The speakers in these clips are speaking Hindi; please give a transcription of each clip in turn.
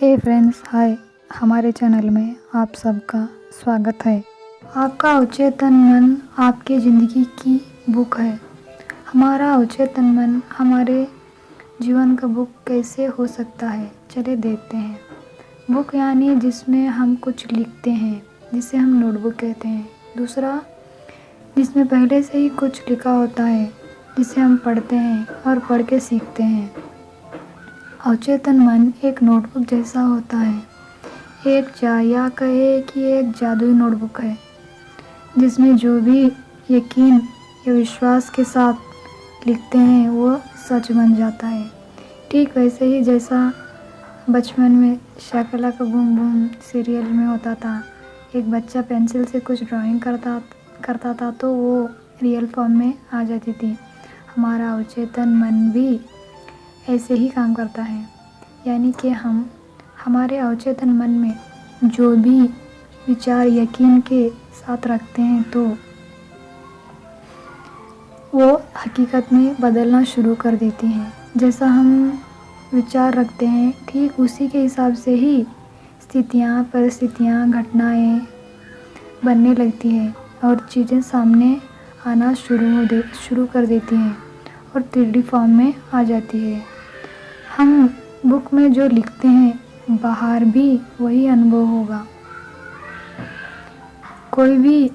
हे फ्रेंड्स, हाय। हमारे चैनल में आप सबका स्वागत है। आपका अवचेतन मन आपके ज़िंदगी की बुक है। हमारा अवचेतन मन हमारे जीवन का बुक कैसे हो सकता है, चले देखते हैं। बुक यानी जिसमें हम कुछ लिखते हैं, जिसे हम नोटबुक कहते हैं। दूसरा, जिसमें पहले से ही कुछ लिखा होता है, जिसे हम पढ़ते हैं और पढ़ के सीखते हैं। अवचेतन मन एक नोटबुक जैसा होता है। या कहे कि एक जादुई नोटबुक है, जिसमें जो भी यकीन या विश्वास के साथ लिखते हैं वो सच बन जाता है। ठीक वैसे ही जैसा बचपन में शाका लाका बूम बूम सीरियल में होता था। एक बच्चा पेंसिल से कुछ ड्राइंग करता था तो वो रियल फॉर्म में आ जाती थी। हमारा अवचेतन मन भी ऐसे ही काम करता है। यानी कि हमारे अवचेतन मन में जो भी विचार यकीन के साथ रखते हैं तो वो हकीकत में बदलना शुरू कर देती हैं। जैसा हम विचार रखते हैं, ठीक उसी के हिसाब से ही स्थितियाँ, परिस्थितियाँ, घटनाएं बनने लगती हैं और चीज़ें सामने आना शुरू कर देती हैं और 3D फॉर्म में आ जाती है। हम बुक में जो लिखते हैं, बाहर भी वही अनुभव होगा। कोई भी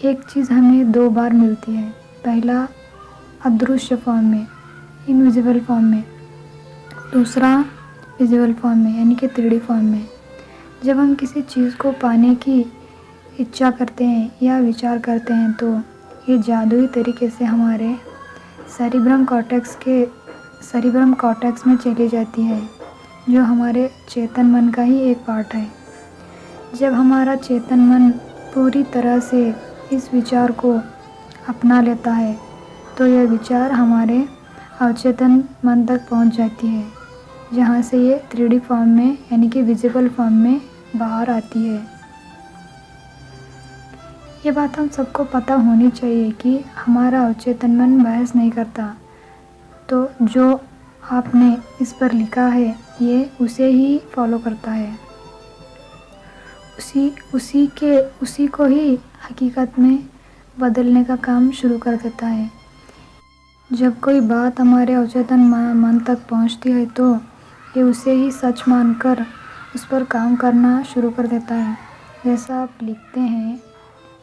एक चीज़ हमें 2 बार मिलती है। पहला अदृश्य फॉर्म में, इनविजिबल फॉर्म में। दूसरा विजिबल फॉर्म में, यानी कि 3D फॉर्म में। जब हम किसी चीज़ को पाने की इच्छा करते हैं या विचार करते हैं तो ये जादुई तरीके से हमारे सेरिब्रम कॉर्टेक्स में चली जाती है, जो हमारे चेतन मन का ही एक पार्ट है। जब हमारा चेतन मन पूरी तरह से इस विचार को अपना लेता है तो यह विचार हमारे अवचेतन मन तक पहुंच जाती है, जहां से ये 3D फॉर्म में, यानी कि विजिबल फॉर्म में बाहर आती है। ये बात हम सबको पता होनी चाहिए कि हमारा अवचेतन मन बहस नहीं करता। तो जो आपने इस पर लिखा है ये उसे ही फॉलो करता है, उसी को ही हकीकत में बदलने का काम शुरू कर देता है। जब कोई बात हमारे अवचेतन मन तक पहुंचती है तो ये उसे ही सच मानकर उस पर काम करना शुरू कर देता है। जैसा आप लिखते हैं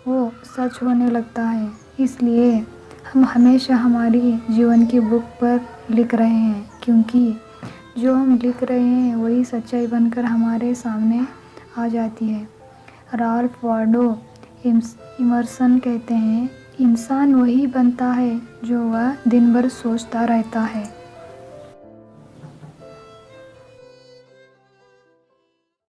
वो सच होने लगता है। इसलिए हम हमेशा हमारी जीवन की बुक पर लिख रहे हैं, क्योंकि जो हम लिख रहे हैं वही सच्चाई बनकर हमारे सामने आ जाती है। राल्फ वाल्डो इमर्सन कहते हैं, इंसान वही बनता है जो वह दिन भर सोचता रहता है।